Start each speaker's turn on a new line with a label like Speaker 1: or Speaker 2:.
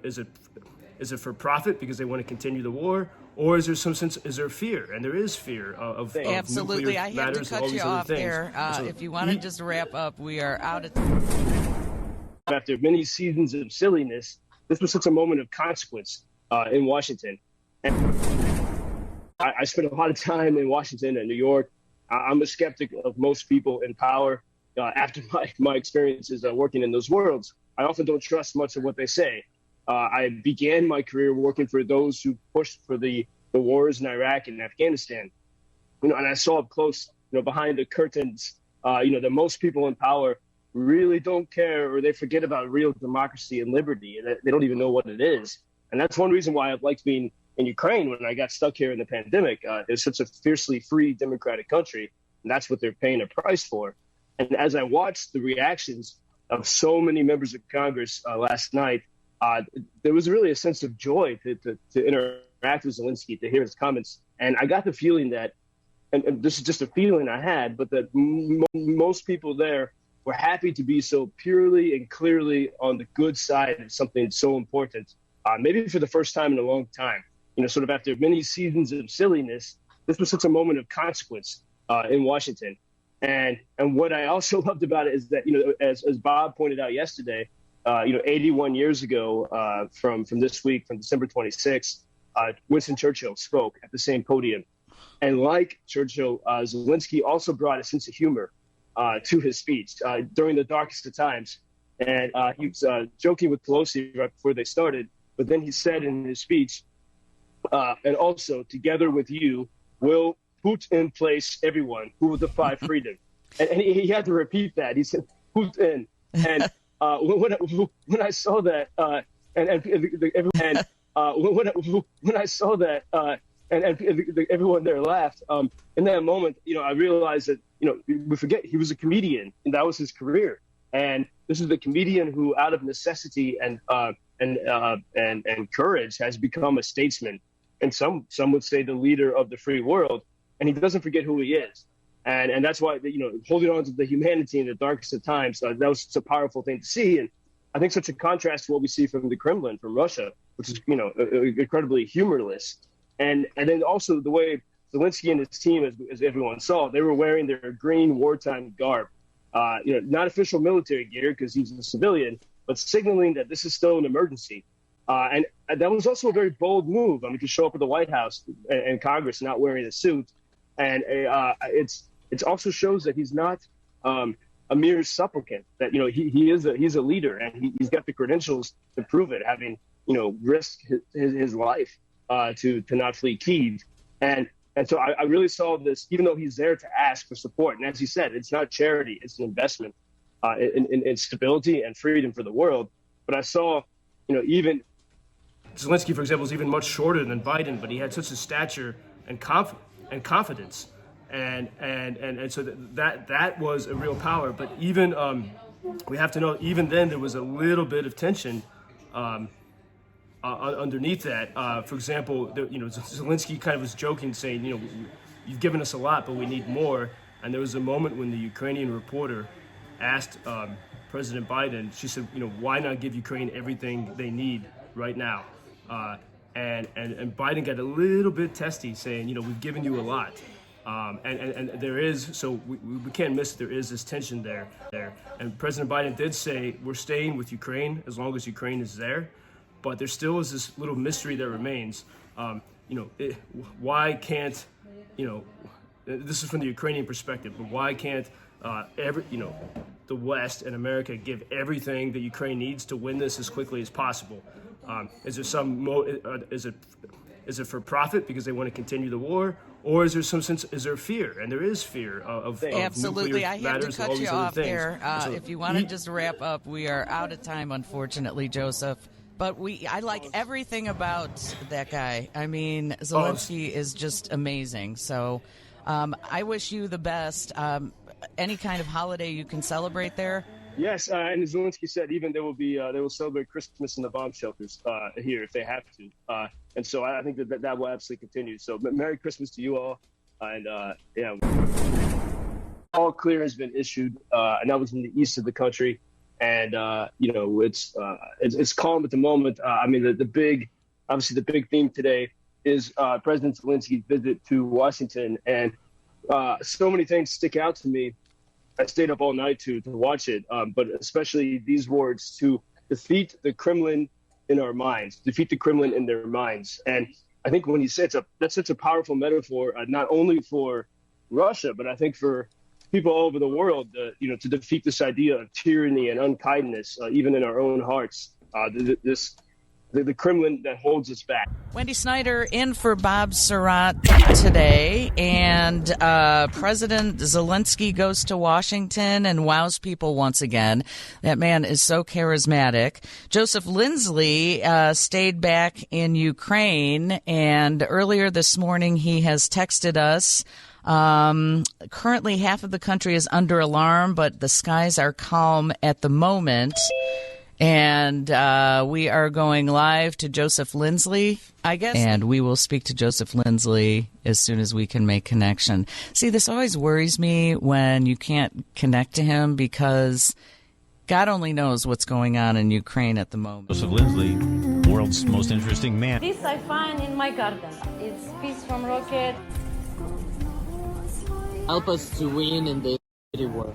Speaker 1: is it for profit because they want to continue the war, or is there some sense? Is there fear? And there is fear of
Speaker 2: absolutely.
Speaker 1: Nuclear
Speaker 2: I have
Speaker 1: matters
Speaker 2: to
Speaker 1: and all
Speaker 2: cut you
Speaker 1: these other
Speaker 2: off
Speaker 1: things.
Speaker 2: there.
Speaker 1: So
Speaker 2: If you want to just wrap up, we are out of time.
Speaker 3: After many seasons of silliness, this was such a moment of consequence in Washington. And I spent a lot of time in Washington and New York. I'm a skeptic of most people in power. After my experiences working in those worlds, I often don't trust much of what they say. I began my career working for those who pushed for the wars in Iraq and Afghanistan. And I saw up close, behind the curtains, that most people in power really don't care, or they forget about real democracy and liberty, and they don't even know what it is. And that's one reason why I've liked being in Ukraine when I got stuck here in the pandemic. It's such a fiercely free democratic country, and that's what they're paying a price for. And as I watched the reactions of so many members of Congress last night, there was really a sense of joy to interact with Zelensky, to hear his comments. And I got the feeling that, and this is just a feeling I had, but that most people there were happy to be so purely and clearly on the good side of something so important, maybe for the first time in a long time. Sort of after many seasons of silliness, this was such a moment of consequence in Washington. And what I also loved about it is that, as Bob pointed out yesterday, 81 years ago from this week, from December 26th, Winston Churchill spoke at the same podium. And like Churchill, Zelensky also brought a sense of humor to his speech during the darkest of times. And he was joking with Pelosi right before they started. But then he said in his speech, and also, together with you, we'll put in place everyone who will defy freedom. And he had to repeat that. He said, put in. And when I saw that, when I saw that, and everyone there laughed. In that moment, I realized that, we forget he was a comedian, and that was his career. And this is the comedian who, out of necessity and courage, has become a statesman, and some would say the leader of the free world. And he doesn't forget who he is. And that's why, holding on to the humanity in the darkest of times, that was such a powerful thing to see. And I think such a contrast to what we see from the Kremlin, from Russia, which is, incredibly humorless. And then also the way Zelensky and his team, as everyone saw, they were wearing their green wartime garb, not official military gear because he's a civilian, but signaling that this is still an emergency. And that was also a very bold move. To show up at the White House and Congress not wearing a suit. And it also shows that he's not a mere supplicant, that, he's a leader, and he's got the credentials to prove it, having, risked his life to not flee Kyiv. And so I really saw this, even though he's there to ask for support. And as he said, it's not charity, it's an investment in stability and freedom for the world. But I saw, even
Speaker 1: Zelensky, for example, is even much shorter than Biden, but he had such a stature and confidence, and so that was a real power. But even we have to know, even then there was a little bit of tension underneath that. For example, Zelensky kind of was joking, saying, you've given us a lot, but we need more. And there was a moment when the Ukrainian reporter asked President Biden, she said, why not give Ukraine everything they need right now? And Biden got a little bit testy, saying, we've given you a lot. And there is, so we can't miss, there is this tension there. And President Biden did say, we're staying with Ukraine as long as Ukraine is there. But there still is this little mystery that remains. Why can't, this is from the Ukrainian perspective, but why can't the West and America give everything that Ukraine needs to win this as quickly as possible? Is there some is it for profit because they want to continue the war, or is there some sense? Is there fear? And there is fear of
Speaker 2: absolutely.
Speaker 1: Nuclear
Speaker 2: I have
Speaker 1: matters
Speaker 2: to
Speaker 1: and all
Speaker 2: cut
Speaker 1: these
Speaker 2: you
Speaker 1: other
Speaker 2: off
Speaker 1: things.
Speaker 2: there.
Speaker 1: So
Speaker 2: if you want to just wrap up, we are out of time, unfortunately, Joseph. But I like everything about that guy. Zelensky is just amazing. So I wish you the best. Any kind of holiday you can celebrate there?
Speaker 3: Yes, and as Zelensky said, even they will celebrate Christmas in the bomb shelters here if they have to. And so I think that will absolutely continue. So Merry Christmas to you all. And all clear has been issued, and that was in the east of the country. and it's calm at the moment. I mean, obviously the big theme today is President Zelensky's visit to Washington, and so many things stick out to me. I stayed up all night to watch it, but especially these words: to defeat the Kremlin in our minds, defeat the Kremlin in their minds. And I think when he says that's such a powerful metaphor, not only for Russia, but I think for people all over the world, to defeat this idea of tyranny and unkindness, even in our own hearts. The Kremlin that holds us back.
Speaker 2: Wendy Snyder in for Bob Surratt today, and President Zelensky goes to Washington and wows people once again. That man is so charismatic. Joseph Lindsley stayed back in Ukraine, and earlier this morning he has texted us. Currently, half of the country is under alarm, but the skies are calm at the moment. And we are going live to Joseph Lindsley, I guess. And we will speak to Joseph Lindsley as soon as we can make connection. See, this always worries me when you can't connect to him, because God only knows what's going on in Ukraine at the moment.
Speaker 4: Joseph Lindsley, world's most interesting man.
Speaker 5: This I find in my garden. It's peace from rocket.
Speaker 6: Help us to win in this war.